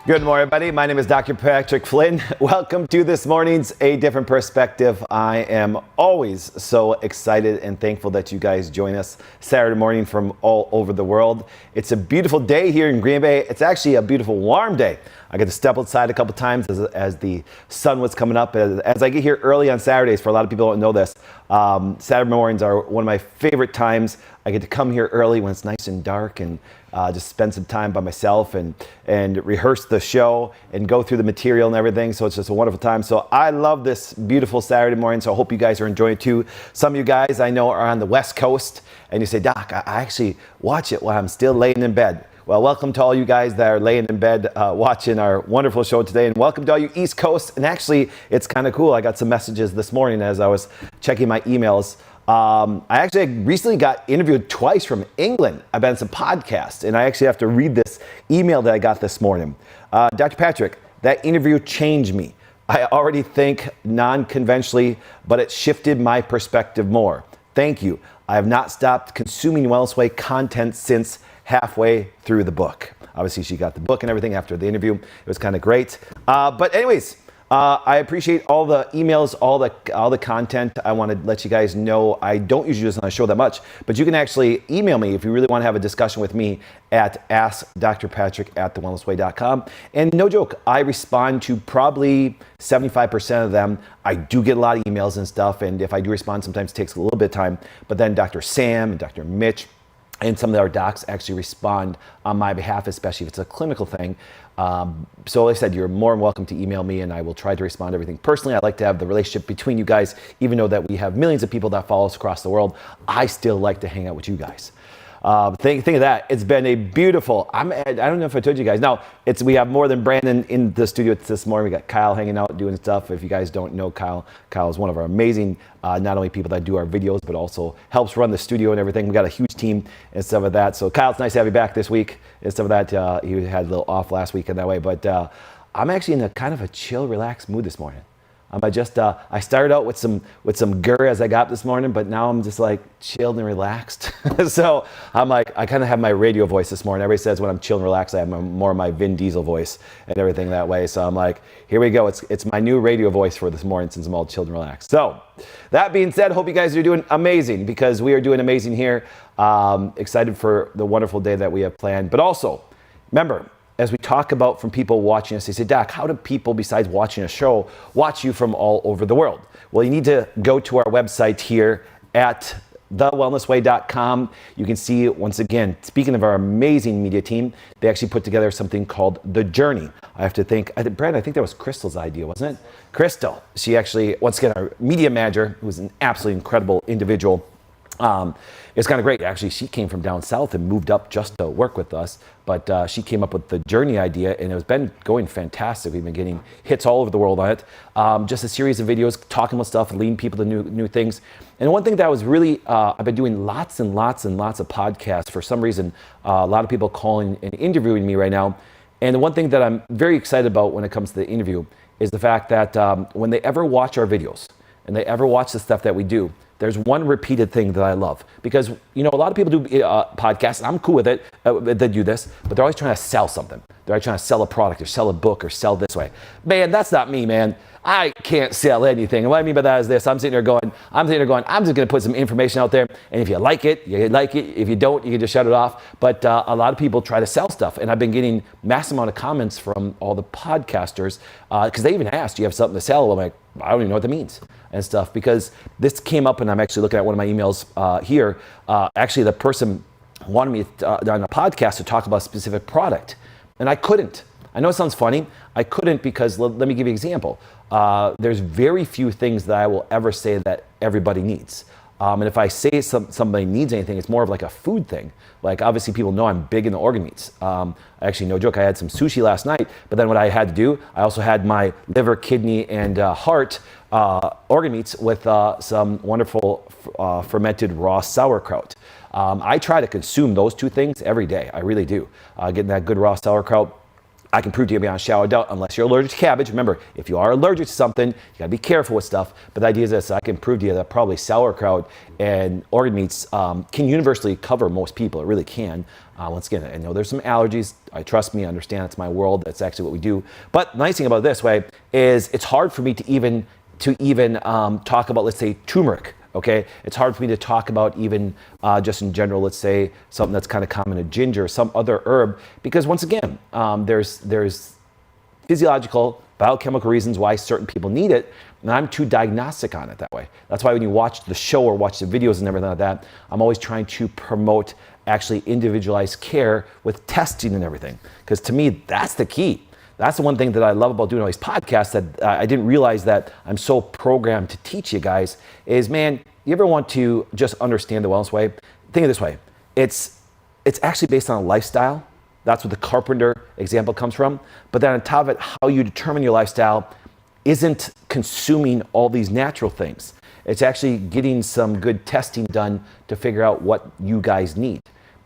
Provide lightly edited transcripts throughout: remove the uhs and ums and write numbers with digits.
Good morning, everybody. My name is Dr. Patrick Flynn. Welcome to this morning's A Different Perspective. I am always so excited and thankful that you guys join us Saturday morning from all over the world. It's a beautiful day here in Green Bay. It's actually a beautiful warm day. I got to step outside a couple times as the sun was coming up. As I get here early on Saturdays, for a lot of people who don't know this, Saturday mornings are one of my favorite times. I get to come here early when it's nice and dark and just spend some time by myself and rehearse the show and go through the material and everything. So it's just a wonderful time. So I love this beautiful Saturday morning. So I hope you guys are enjoying it too. Some of you guys I know are on the West Coast and you say, Doc, I actually watch it while I'm still laying in bed. Well, welcome to all you guys that are laying in bed watching our wonderful show today. And welcome to all you East Coast. And actually, it's kind of cool. I got some messages this morning as I was checking my emails. I actually recently got interviewed twice from England. I've been on some podcasts, and I actually have to read this email that I got this morning. Dr. Patrick, that interview changed me. I already think non-conventionally, but it shifted my perspective more. Thank you. I have not stopped consuming Wellness Way content since halfway through the book. Obviously, she got the book and everything after the interview. It was kind of great. But anyways, I appreciate all the emails, all the content. I want to let you guys know I don't usually do this on the show that much, but you can actually email me if you really want to have a discussion with me at askdrpatrick@thewellnessway.com. And no joke, I respond to probably 75% of them. I do get a lot of emails and stuff, and if I do respond, sometimes it takes a little bit of time. But then Dr. Sam and Dr. Mitch and some of our docs actually respond on my behalf, especially if it's a clinical thing. So like I said, you're more than welcome to email me and I will try to respond to everything. Personally, I like to have the relationship between you guys, even though that we have millions of people that follow us across the world. I still like to hang out with you guys. Think of that. It's been a beautiful, I don't know if I told you guys. Now, we have more than Brandon in the studio this morning. We got Kyle hanging out doing stuff. If you guys don't know Kyle is one of our amazing, not only people that do our videos, but also helps run the studio and everything. We got a huge team and stuff of that. So Kyle, it's nice to have you back this week and stuff of that. He had a little off last week in that way, but I'm actually in a kind of a chill, relaxed mood this morning. I started out with some gur as I got up this morning, but now I'm just like chilled and relaxed. So I'm like, I kind of have my radio voice this morning. Everybody says when I'm chill and relaxed, I have more of my Vin Diesel voice and everything that way. So I'm like, here we go. It's my new radio voice for this morning since I'm all chilled and relaxed. So that being said, hope you guys are doing amazing because we are doing amazing here. Excited for the wonderful day that we have planned. But also, remember, as we talk about from people watching us, they say, Doc, how do people besides watching a show watch you from all over the world? Well, you need to go to our website here at thewellnessway.com. You can see, once again, speaking of our amazing media team, they actually put together something called The Journey. I have to think, Brad, I think that was Crystal's idea, wasn't it? Crystal, she actually, once again, our media manager, who's an absolutely incredible individual. It's kind of great. Actually, she came from down south and moved up just to work with us. But she came up with the Journey idea, and it's been going fantastic. We've been getting hits all over the world on it. Just a series of videos talking about stuff, leading people to new things. And one thing that was really, I've been doing lots and lots and lots of podcasts. For some reason, a lot of people calling and interviewing me right now. And the one thing that I'm very excited about when it comes to the interview is the fact that when they ever watch our videos and they ever watch the stuff that we do, there's one repeated thing that I love because, you know, a lot of people do podcasts, and I'm cool with it, they do this, but they're always trying to sell something. They're always trying to sell a product or sell a book or sell this way. Man, that's not me, man. I can't sell anything. And what I mean by that is this. I'm sitting there going, I'm just going to put some information out there. And if you like it, you like it. If you don't, you can just shut it off. But a lot of people try to sell stuff. And I've been getting massive amount of comments from all the podcasters because they even asked, do you have something to sell? I'm like, I don't even know what that means and stuff, because this came up and I'm actually looking at one of my emails here. Actually, the person wanted me on a podcast to talk about a specific product. And I couldn't. I know it sounds funny. I couldn't because, let me give you an example. There's very few things that I will ever say that everybody needs. And if I say somebody needs anything, it's more of like a food thing. Like obviously people know I'm big into organ meats. Actually, no joke, I had some sushi last night, but then what I had to do, I also had my liver, kidney, and heart organ meats with some wonderful fermented raw sauerkraut. I try to consume those two things every day. I really do. Getting that good raw sauerkraut. I can prove to you beyond a shadow of doubt, unless you're allergic to cabbage. Remember, if you are allergic to something, you gotta be careful with stuff. But the idea is this: I can prove to you that probably sauerkraut and organ meats can universally cover most people. It really can. Once again, I know there's some allergies. Trust me, I understand it's my world. That's actually what we do. But the nice thing about it this way is it's hard for me to even talk about, let's say, turmeric. Okay, it's hard for me to talk about even just in general, let's say something that's kind of common, a ginger, some other herb, because once again, there's physiological, biochemical reasons why certain people need it, and I'm too diagnostic on it that way. That's why when you watch the show or watch the videos and everything like that, I'm always trying to promote actually individualized care with testing and everything, because to me, that's the key. That's the one thing that I love about doing all these podcasts that I didn't realize that I'm so programmed to teach you guys is, man, you ever want to just understand the wellness way? Think of it this way. It's actually based on a lifestyle. That's what the carpenter example comes from. But then on top of it, how you determine your lifestyle isn't consuming all these natural things. It's actually getting some good testing done to figure out what you guys need.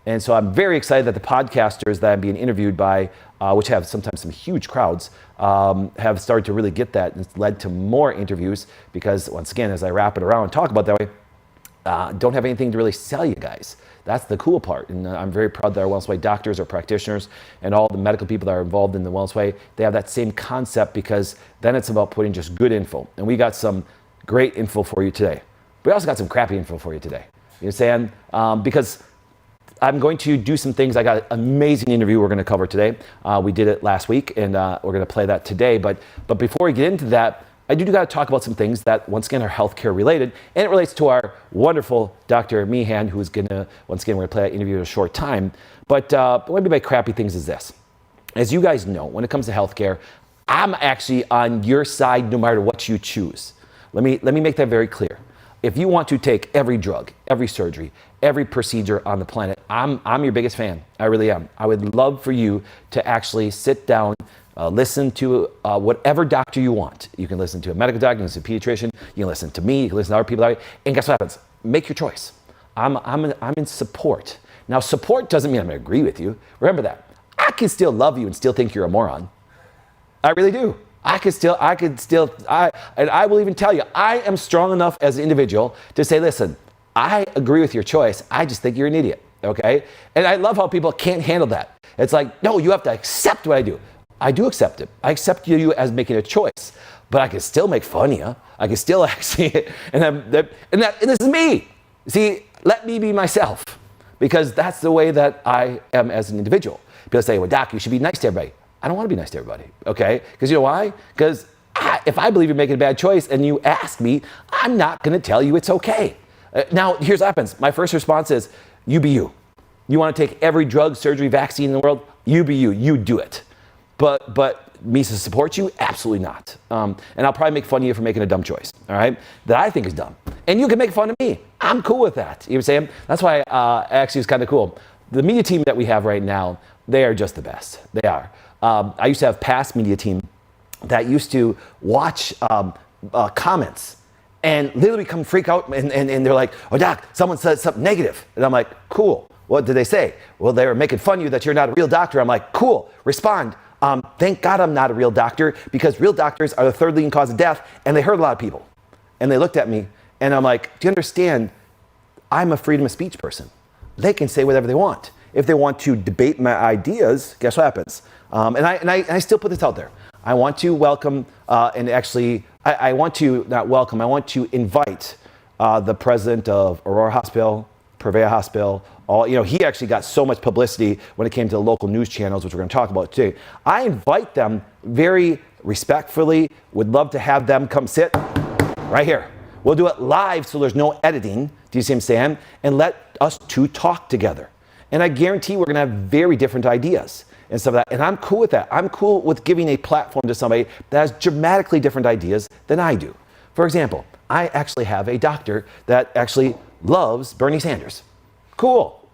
And so I'm very excited that the podcasters that I'm being interviewed by, which have sometimes some huge crowds, have started to really get that, and it's led to more interviews because, once again, as I wrap it around and talk about that way, don't have anything to really sell you guys. That's the cool part. And I'm very proud that our Wellness Way doctors, our practitioners, and all the medical people that are involved in the Wellness Way, they have that same concept, because then it's about putting just good info. And we got some great info for you today. We also got some crappy info for you today. You know what I'm saying? Because I'm going to do some things. I got an amazing interview we're going to cover today. We did it last week, and we're going to play that today. But before we get into that, I do got to talk about some things that, once again, are healthcare related, and it relates to our wonderful Dr. Meehan, who's going to, once again, we're going to play that interview in a short time. But what I mean by crappy things is this. As you guys know, when it comes to healthcare, I'm actually on your side no matter what you choose. Let me make that very clear. If you want to take every drug, every surgery, every procedure on the planet, I'm your biggest fan. I really am. I would love for you to actually sit down, listen to whatever doctor you want. You can listen to a medical doctor, you can listen to a pediatrician, you can listen to me, you can listen to other people, and guess what happens? Make your choice. I'm in support. Now, support doesn't mean I'm going to agree with you. Remember that. I can still love you and still think you're a moron. I really do. And I will even tell you, I am strong enough as an individual to say, listen, I agree with your choice. I just think you're an idiot, okay? And I love how people can't handle that. It's like, no, you have to accept what I do. I do accept it. I accept you as making a choice, but I can still make fun of you. I can still actually, and this is me. See, let me be myself, because that's the way that I am as an individual. People say, well, Doc, you should be nice to everybody. I don't want to be nice to everybody, okay? Because you know why? Because if I believe you're making a bad choice and you ask me, I'm not going to tell you it's okay. Now, here's what happens. My first response is, you be you. You want to take every drug, surgery, vaccine in the world? You be you. You do it. But me to support you? Absolutely not. And I'll probably make fun of you for making a dumb choice, all right? That I think is dumb. And you can make fun of me. I'm cool with that. You know what I'm saying? That's why actually it's kind of cool. The media team that we have right now, they are just the best. They are. I used to have past media team that used to watch comments and literally come freak out and they're like, oh, Doc, someone said something negative. And I'm like, cool. What did they say? Well, they were making fun of you that you're not a real doctor. I'm like, cool. Respond. Thank God I'm not a real doctor, because real doctors are the third leading cause of death, and they hurt a lot of people. And they looked at me and I'm like, do you understand? I'm a freedom of speech person. They can say whatever they want. If they want to debate my ideas, guess what happens? And I still put this out there. I want to welcome, and actually, I want to, not welcome, I want to invite the president of Aurora Hospital, Purveyor Hospital, he actually got so much publicity when it came to the local news channels, which we're going to talk about today. I invite them very respectfully, would love to have them come sit right here. We'll do it live so there's no editing, do you see what I'm saying? And let us two talk together. And I guarantee we're going to have very different ideas and stuff like that. And I'm cool with that. I'm cool with giving a platform to somebody that has dramatically different ideas than I do. For example, I actually have a doctor that actually loves Bernie Sanders. Cool.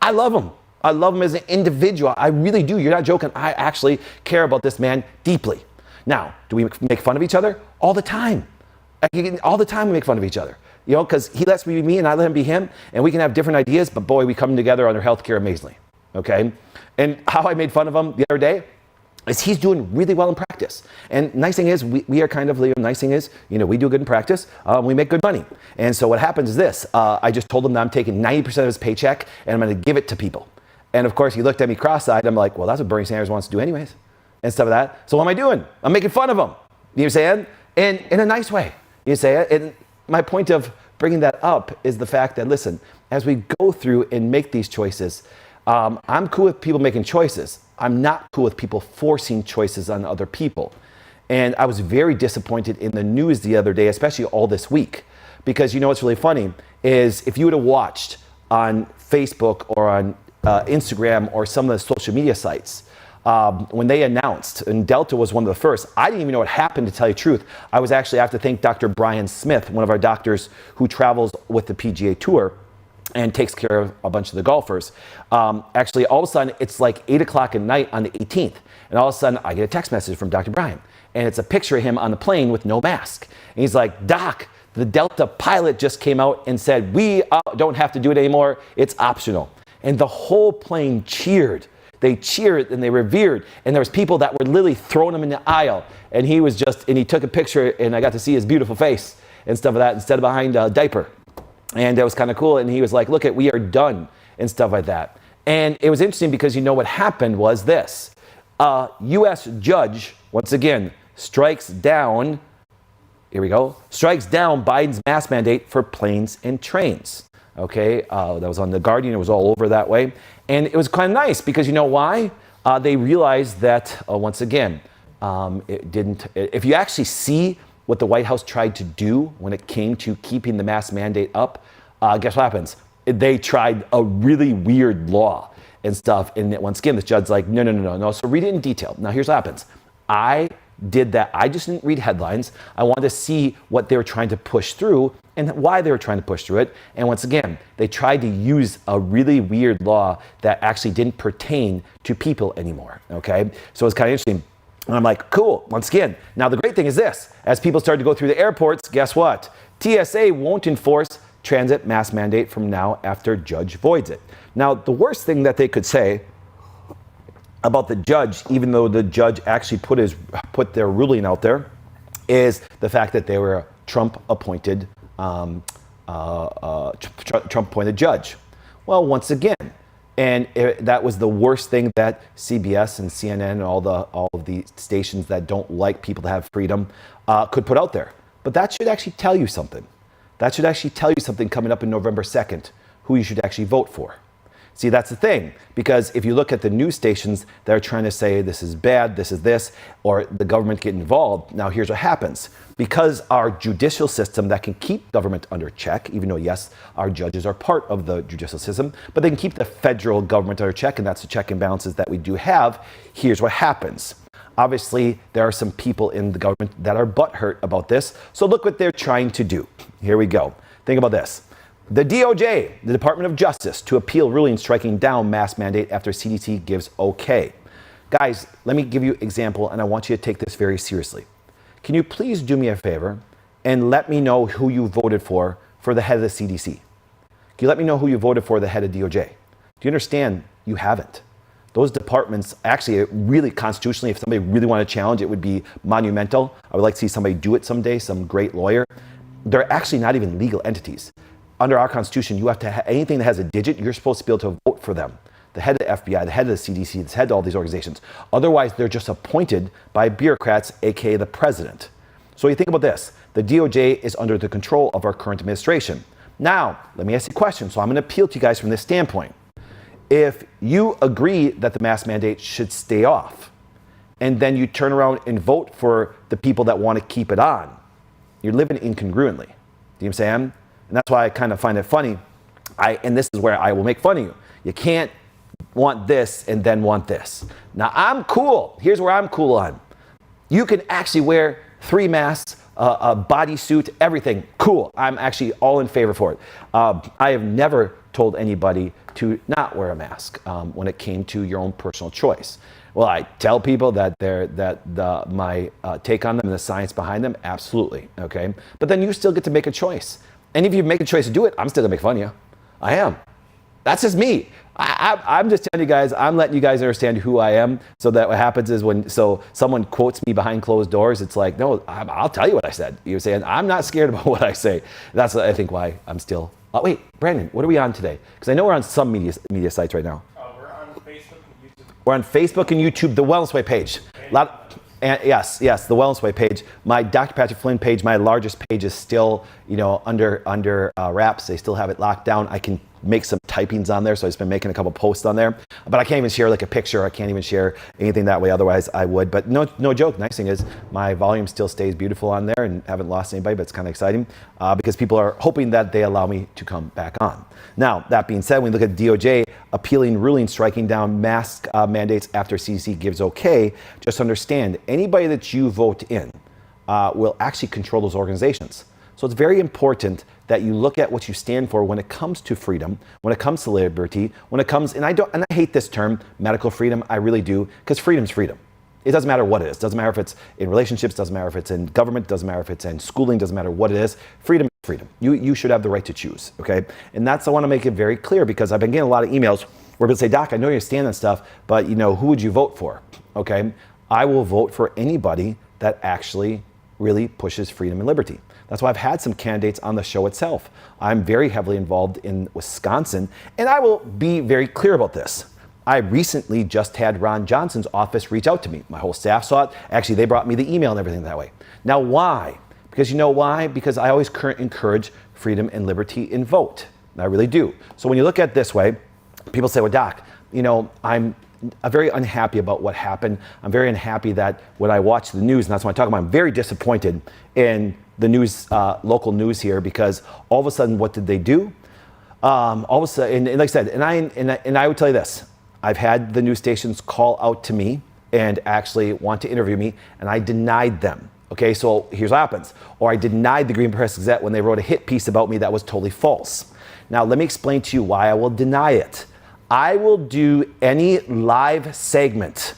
I love him. I love him as an individual. I really do. You're not joking. I actually care about this man deeply. Now, do we make fun of each other? All the time. All the time we make fun of each other. Because he lets me be me and I let him be him, and we can have different ideas, but boy, we come together under healthcare amazingly, okay? And how I made fun of him the other day, is he's doing really well in practice. And nice thing is, we are kind of, nice thing is, we do good in practice, we make good money. And so what happens is this, I just told him that I'm taking 90% of his paycheck and I'm gonna give it to people. And of course he looked at me cross-eyed, I'm like, well, that's what Bernie Sanders wants to do anyways, and stuff like that. So what am I doing? I'm making fun of him, you know what I'm saying? And in a nice way, you say. And my point of bringing that up is the fact that, listen, as we go through and make these choices, I'm cool with people making choices. I'm not cool with people forcing choices on other people. And I was very disappointed in the news the other day, especially all this week, because what's really funny is if you would have watched on Facebook or on Instagram or some of the social media sites, when they announced, and Delta was one of the first, I didn't even know what happened, to tell you the truth. I have to thank Dr. Brian Smith, one of our doctors who travels with the PGA Tour and takes care of a bunch of the golfers. Actually, all of a sudden, it's like 8 o'clock at night on the 18th. And all of a sudden, I get a text message from Dr. Brian. And it's a picture of him on the plane with no mask. And he's like, Doc, the Delta pilot just came out and said, we don't have to do it anymore. It's optional. And the whole plane cheered. They cheered and they revered. And there was people that were literally throwing him in the aisle. And he took a picture and I got to see his beautiful face and stuff like that instead of behind a diaper. And that was kind of cool. And he was like, look, we are done and stuff like that. And it was interesting because what happened was this. A U.S. judge, once again, strikes down Biden's mask mandate for planes and trains. Okay, that was on The Guardian. It was all over that way. And it was kind of nice because why? They realized that, once again, if you actually see what the White House tried to do when it came to keeping the mask mandate up, guess what happens? They tried a really weird law and stuff. And once again, the judge's like, no. So read it in detail. Now, here's what happens. I did that. I just didn't read headlines. I wanted to see what they were trying to push through and why they were trying to push through it. And once again, they tried to use a really weird law that actually didn't pertain to people anymore. Okay? So it's kind of interesting. And I'm like, cool, once again. Now, the great thing is this. As people start to go through the airports, guess what? TSA won't enforce transit mask mandate from now after judge voids it. Now, the worst thing that they could say about the judge, even though the judge actually put their ruling out there, is the fact that they were a Trump-appointed judge. Well, once again, and that was the worst thing that CBS and CNN and all of the stations that don't like people to have freedom could put out there. But that should actually tell you something. That should actually tell you something coming up in November 2nd, who you should actually vote for. See, that's the thing, because if you look at the news stations that are trying to say this is bad, this is this, or the government get involved, now here's what happens. Because our judicial system that can keep government under check, even though, yes, our judges are part of the judicial system, but they can keep the federal government under check, and that's the check and balances that we do have, here's what happens. Obviously, there are some people in the government that are butthurt about this, so look what they're trying to do. Here we go. Think about this. The DOJ, the Department of Justice, to appeal ruling striking down mask mandate after CDC gives okay. Guys, let me give you an example, and I want you to take this very seriously. Can you please do me a favor and let me know who you voted for the head of the CDC? Can you let me know who you voted for the head of DOJ? Do you understand? You haven't. Those departments, actually, really constitutionally, if somebody really wanted to challenge, it would be monumental. I would like to see somebody do it someday, some great lawyer. They're actually not even legal entities. Under our Constitution, you have to have anything that has a digit, you're supposed to be able to vote for them. The head of the FBI, the head of the CDC, the head of all these organizations. Otherwise, they're just appointed by bureaucrats, aka the president. So you think about this. The DOJ is under the control of our current administration. Now, let me ask you a question. So I'm going to appeal to you guys from this standpoint. If you agree that the mask mandate should stay off, and then you turn around and vote for the people that want to keep it on, you're living incongruently. Do you know what I'm saying? And that's why I kind of find it funny. And this is where I will make fun of you. You can't want this and then want this. Now, I'm cool. Here's where I'm cool on. You can actually wear 3 masks, a bodysuit, everything. Cool. I'm actually all in favor for it. I have never told anybody to not wear a mask when it came to your own personal choice. Well, I tell people that my take on them and the science behind them, absolutely. Okay. But then you still get to make a choice. And if you make a choice to do it, I'm still gonna make fun of you. I am. That's just me. I'm just telling you guys, I'm letting you guys understand who I am. So that what happens is when someone quotes me behind closed doors, it's like, no, I'll tell you what I said. You're saying, I'm not scared about what I say. That's, I think, why I'm still. Oh, wait, Brandon, what are we on today? Because I know we're on some media sites right now. We're on Facebook and YouTube. We're on Facebook and YouTube, the Wellness Way page. Yes, the Wellness Way page. My Dr. Patrick Flynn page, my largest page, is still, under wraps. They still have it locked down. I can make some typings on there, so I've just been making a couple posts on there. But I can't even share like a picture. I can't even share anything that way. Otherwise, I would. But no joke. Nice thing is my volume still stays beautiful on there, and haven't lost anybody. But it's kind of exciting because people are hoping that they allow me to come back on. Now, that being said, when we look at DOJ appealing ruling striking down mask mandates after CDC gives okay, just understand anybody that you vote in will actually control those organizations. So it's very important that you look at what you stand for when it comes to freedom, when it comes to liberty, when it comes, and I hate this term, medical freedom, I really do, because freedom's freedom. It doesn't matter what it is. Doesn't matter if it's in relationships, doesn't matter if it's in government, doesn't matter if it's in schooling, doesn't matter what it is. Freedom is freedom. You should have the right to choose, okay? And I want to make it very clear because I've been getting a lot of emails where people say, Doc, I know you stand on stuff, but who would you vote for, okay? I will vote for anybody that actually really pushes freedom and liberty. That's why I've had some candidates on the show itself. I'm very heavily involved in Wisconsin, and I will be very clear about this. I recently just had Ron Johnson's office reach out to me. My whole staff saw it. Actually, they brought me the email and everything that way. Now, why? Because you know why? Because I always encourage freedom and liberty in vote. I really do. So when you look at it this way, people say, well, Doc, I'm very unhappy about what happened. I'm very unhappy that when I watch the news, and that's what I talk about, I'm very disappointed in the news, local news here, because all of a sudden, what did they do? All of a sudden, and like I said, and I would tell you this, I've had the news stations call out to me and actually want to interview me, and I denied them. Okay, so here's what happens. Or I denied the Green Press Gazette when they wrote a hit piece about me that was totally false. Now, let me explain to you why I will deny it. I will do any live segment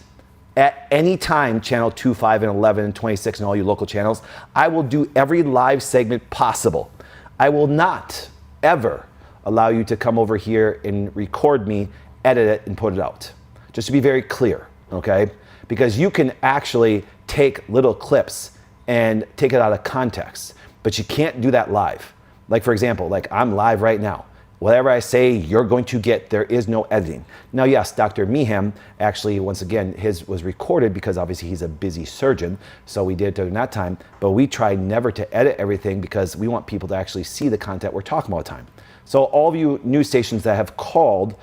at any time, channel 2, 5, and 11, and 26, and all you local channels. I will do every live segment possible. I will not ever allow you to come over here and record me, edit it, and put it out. Just to be very clear, okay? Because you can actually take little clips and take it out of context, but you can't do that live. Like, for example, like I'm live right now. Whatever I say, you're going to get. There is no editing. Now, yes, Dr. Meehan, actually, once again, his was recorded because obviously he's a busy surgeon, so we did it during that time, but we try never to edit everything because we want people to actually see the content we're talking about all the time. So all of you news stations that have called,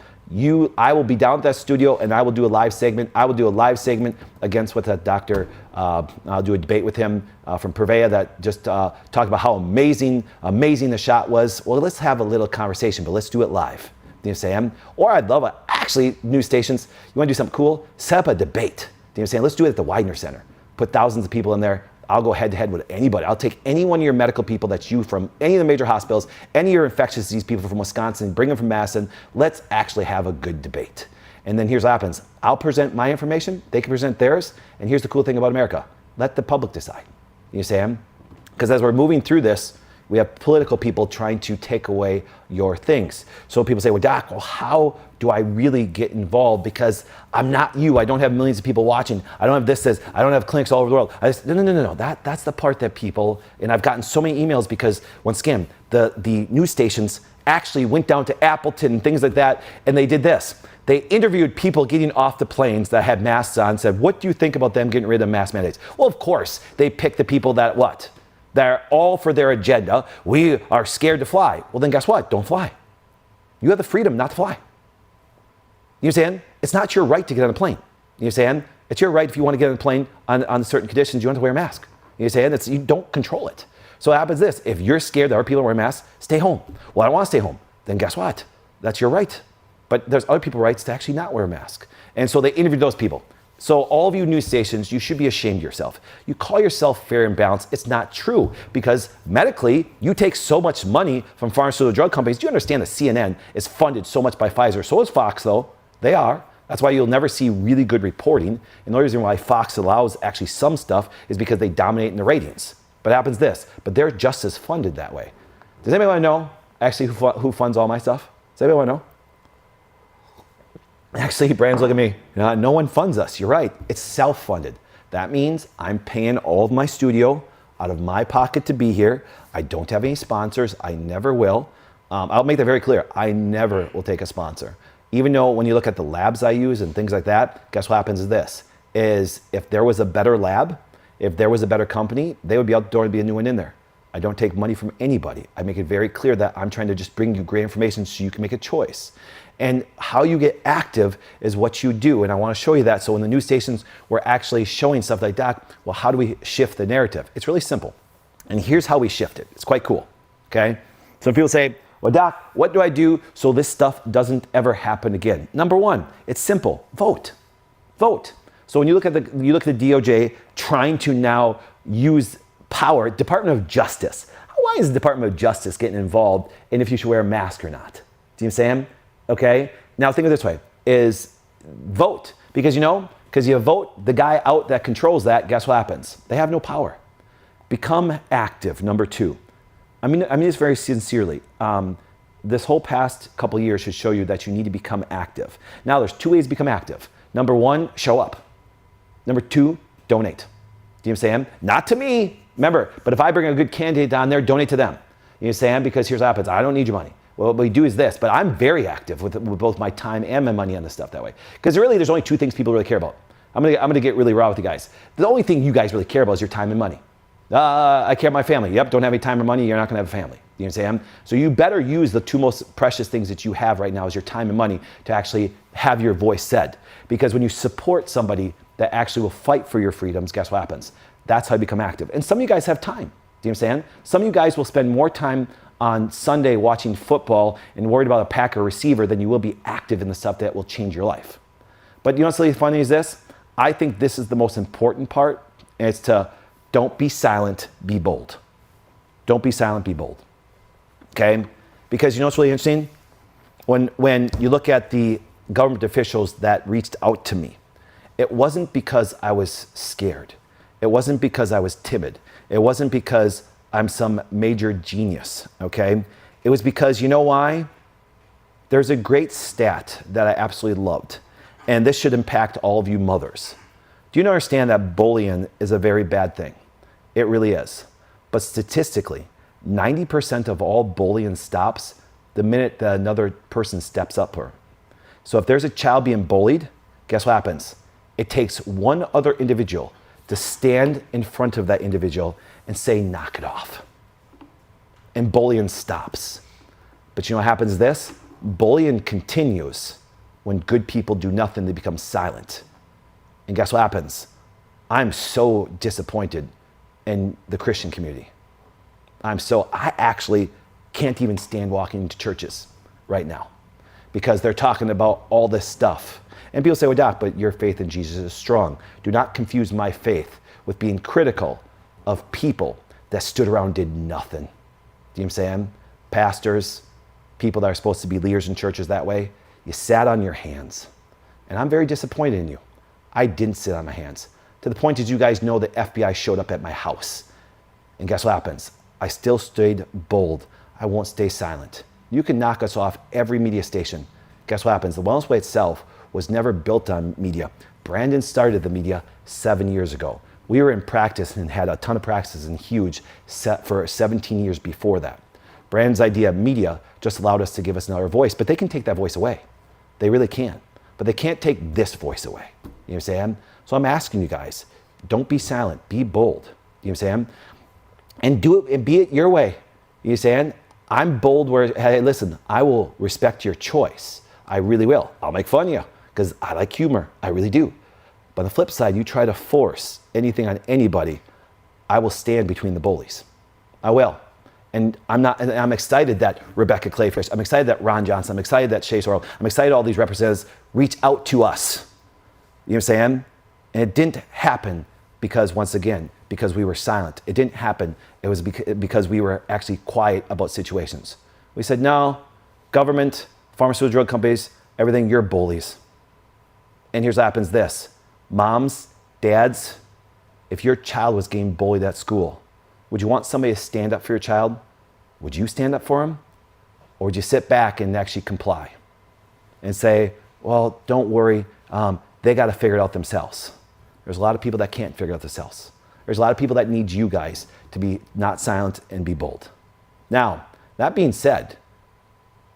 I will be down at that studio and I will do a live segment. I will do a live segment against what that doctor, I'll do a debate with him from Purveya that just talked about how amazing the shot was. Well, let's have a little conversation, but let's do it live. Do you understand? Or I'd love actually, news stations, you want to do something cool? Set up a debate. Do you understand? Let's do it at the Widener Center. Put thousands of people in there. I'll go head to head with anybody. I'll take any one of your medical people that's you from any of the major hospitals, any of your infectious disease people from Wisconsin, bring them from Madison. Let's actually have a good debate. And then here's what happens. I'll present my information. They can present theirs. And here's the cool thing about America. Let the public decide. You understand? Because as we're moving through this, we have political people trying to take away your things. So people say, well, Doc, well, how do I really get involved? Because I'm not you. I don't have millions of people watching. I don't have this. I don't have clinics all over the world. No. That's the part that people, and I've gotten so many emails because, once again, the news stations actually went down to Appleton and things like that, and they did this. They interviewed people getting off the planes that had masks on, said, what do you think about them getting rid of mask mandates? Well, of course, they picked the people that what? They're all for their agenda. We are scared to fly. Well, then guess what? Don't fly. You have the freedom not to fly. You understand? It's not your right to get on a plane. You understand? It's your right if you want to get on a plane on certain conditions, you don't have to wear a mask. You understand? You don't control it. So what happens this, if you're scared that other people wear masks, stay home. Well, I don't want to stay home. Then guess what? That's your right. But there's other people's rights to actually not wear a mask. And so they interviewed those people. So all of you news stations, you should be ashamed of yourself. You call yourself fair and balanced. It's not true because medically, you take so much money from pharmaceutical drug companies. Do you understand that CNN is funded so much by Pfizer? So is Fox, though. They are. That's why you'll never see really good reporting. And the only reason why Fox allows actually some stuff is because they dominate in the ratings. But it happens this. But they're just as funded that way. Does anybody want to know actually who funds all my stuff? Does anybody want to know? Actually, brands look at me, no one funds us. You're right, it's self-funded. That means I'm paying all of my studio out of my pocket to be here. I don't have any sponsors, I never will. I'll make that very clear, I never will take a sponsor. Even though when you look at the labs I use and things like that, guess what happens is this, is if there was a better lab, if there was a better company, they would be out the door to be a new one in there. I don't take money from anybody. I make it very clear that I'm trying to just bring you great information so you can make a choice. And how you get active is what you do. And I want to show you that. So when the news stations were actually showing stuff like that, well, how do we shift the narrative? It's really simple. And here's how we shift it. It's quite cool, okay? Some people say, well, Doc, what do I do so this stuff doesn't ever happen again? Number one, it's simple, vote, vote. So when you look at the DOJ trying to now use power, Department of Justice. Why is the Department of Justice getting involved in if you should wear a mask or not? Do you know what I'm saying? Okay, now think of it this way, is vote. Because you vote the guy out that controls that, guess what happens? They have no power. Become active, number two. I mean this very sincerely. This whole past couple of years should show you that you need to become active. Now there's two ways to become active. Number one, show up. Number two, donate. Do you know what I'm saying? Not to me, remember, but if I bring a good candidate down there, donate to them. You know what I'm saying? Because here's what happens, I don't need your money. Well, what we do is this, but I'm very active with both my time and my money on this stuff that way. Because really, there's only two things people really care about. I'm gonna get really raw with you guys. The only thing you guys really care about is your time and money. I care about my family. Yep, don't have any time or money, you're not gonna have a family. You know what I'm saying? So you better use the two most precious things that you have right now is your time and money to actually have your voice said. Because when you support somebody that actually will fight for your freedoms, guess what happens? That's how you become active. And some of you guys have time. Do you know what I'm saying? Some of you guys will spend more time on Sunday watching football and worried about a Packer receiver than you will be active in the stuff that will change your life. But you know what's really funny is this? I think this is the most important part, and it's to don't be silent, be bold. Don't be silent, be bold. Okay? Because you know what's really interesting? When you look at the government officials that reached out to me, it wasn't because I was scared. It wasn't because I was timid. It wasn't because I'm some major genius, okay? It was because, you know why? There's a great stat that I absolutely loved, and this should impact all of you mothers. Do you understand that bullying is a very bad thing? It really is. But statistically, 90% of all bullying stops the minute that another person steps up to her. So if there's a child being bullied, guess what happens? It takes one other individual to stand in front of that individual and say, knock it off. And bullying stops. But you know what happens this? Bullying continues when good people do nothing, they become silent. And guess what happens? I'm so disappointed in the Christian community. I actually can't even stand walking into churches right now because they're talking about all this stuff. And people say, well, Doc, but your faith in Jesus is strong. Do not confuse my faith with being critical of people that stood around and did nothing. Do you know what I'm saying? Pastors, people that are supposed to be leaders in churches that way, you sat on your hands. And I'm very disappointed in you. I didn't sit on my hands. To the point that you guys know the FBI showed up at my house. And guess what happens? I still stayed bold. I won't stay silent. You can knock us off every media station. Guess what happens? The Wellness Way itself was never built on media. Brandon started the media 7 years ago. We were in practice and had a ton of practices and huge set for 17 years before that. Brandon's idea of media just allowed us to give us another voice, but they can take that voice away. They really can. But they can't take this voice away. You know what I'm saying? So I'm asking you guys, don't be silent, be bold. You know what I'm saying? And do it and be it your way. You know what I'm saying? I'm bold where, hey, listen, I will respect your choice. I really will. I'll make fun of you because I like humor. I really do. But on the flip side, you try to force anything on anybody, I will stand between the bullies. I will. And I'm excited that Rebecca Clayfish, I'm excited that Ron Johnson, I'm excited that Chase Orwell, I'm excited all these representatives reach out to us. You know what I'm saying? And it didn't happen because, once again, because we were silent. It didn't happen. It was because we were actually quiet about situations. We said, no, government, pharmaceutical drug companies, everything, you're bullies. And here's what happens this. Moms, dads, if your child was getting bullied at school, would you want somebody to stand up for your child? Would you stand up for him? Or would you sit back and actually comply and say, Well, don't worry. They got to figure it out themselves. There's a lot of people that can't figure it out themselves. There's a lot of people that need you guys to be not silent and be bold. Now, that being said,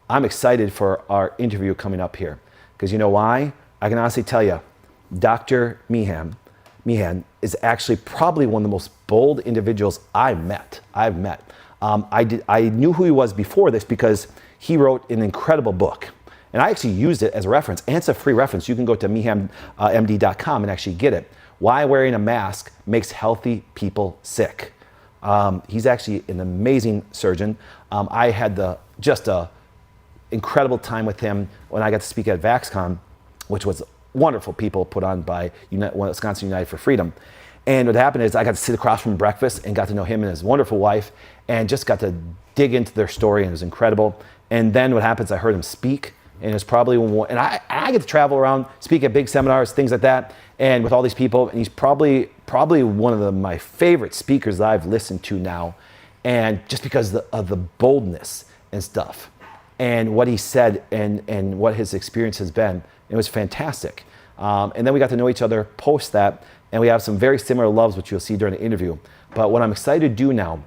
I'm excited for our interview coming up here. Because you know why? I can honestly tell you, Dr. Meehan is actually probably one of the most bold individuals I've met. I knew who he was before this because he wrote an incredible book. And I actually used it as a reference, and it's a free reference. You can go to meehanmd.com and actually get it. Why wearing a mask makes healthy people sick. He's actually an amazing surgeon. I had just a incredible time with him when I got to speak at VaxCon, which was wonderful people put on by Wisconsin United for Freedom. And what happened is I got to sit across from breakfast and got to know him and his wonderful wife and just got to dig into their story, and it was incredible. And then what happens, I heard him speak, and it was probably and I get to travel around, speak at big seminars, things like that, and with all these people, and he's probably one of my favorite speakers that I've listened to now, and just because of the boldness and stuff, and what he said and what his experience has been, it was fantastic. And then we got to know each other post that, and we have some very similar loves, which you'll see during the interview. But what I'm excited to do now,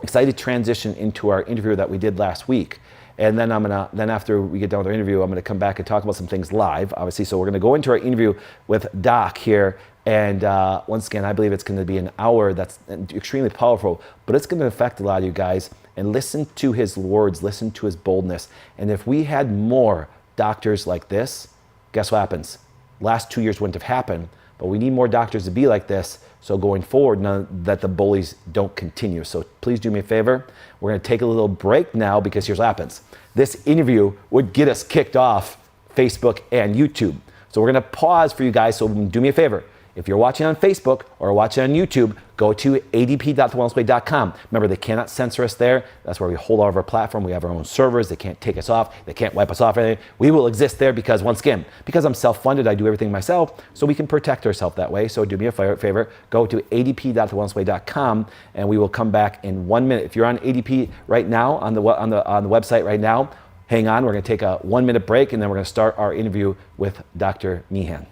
excited to transition into our interview that we did last week. And then then after we get done with our interview, I'm gonna come back and talk about some things live, obviously. So we're gonna go into our interview with Doc here. And once again, I believe it's gonna be an hour that's extremely powerful, but it's gonna affect a lot of you guys. And listen to his words, listen to his boldness. And if we had more doctors like this, guess what happens? Last 2 years wouldn't have happened, but we need more doctors to be like this. So going forward, that the bullies don't continue. So please do me a favor. We're gonna take a little break now because here's what happens. This interview would get us kicked off Facebook and YouTube. So we're gonna pause for you guys, so do me a favor. If you're watching on Facebook or watching on YouTube, go to adp.thewellnessway.com. Remember, they cannot censor us there. That's where we hold all of our platform. We have our own servers. They can't take us off. They can't wipe us off. Anything. We will exist there because, once again, because I'm self-funded, I do everything myself, so we can protect ourselves that way. So do me a favor, go to adp.thewellnessway.com, and we will come back in 1 minute. If you're on ADP right now, on the website right now, hang on. We're going to take a 1 minute break, and then we're going to start our interview with Dr. Meehan.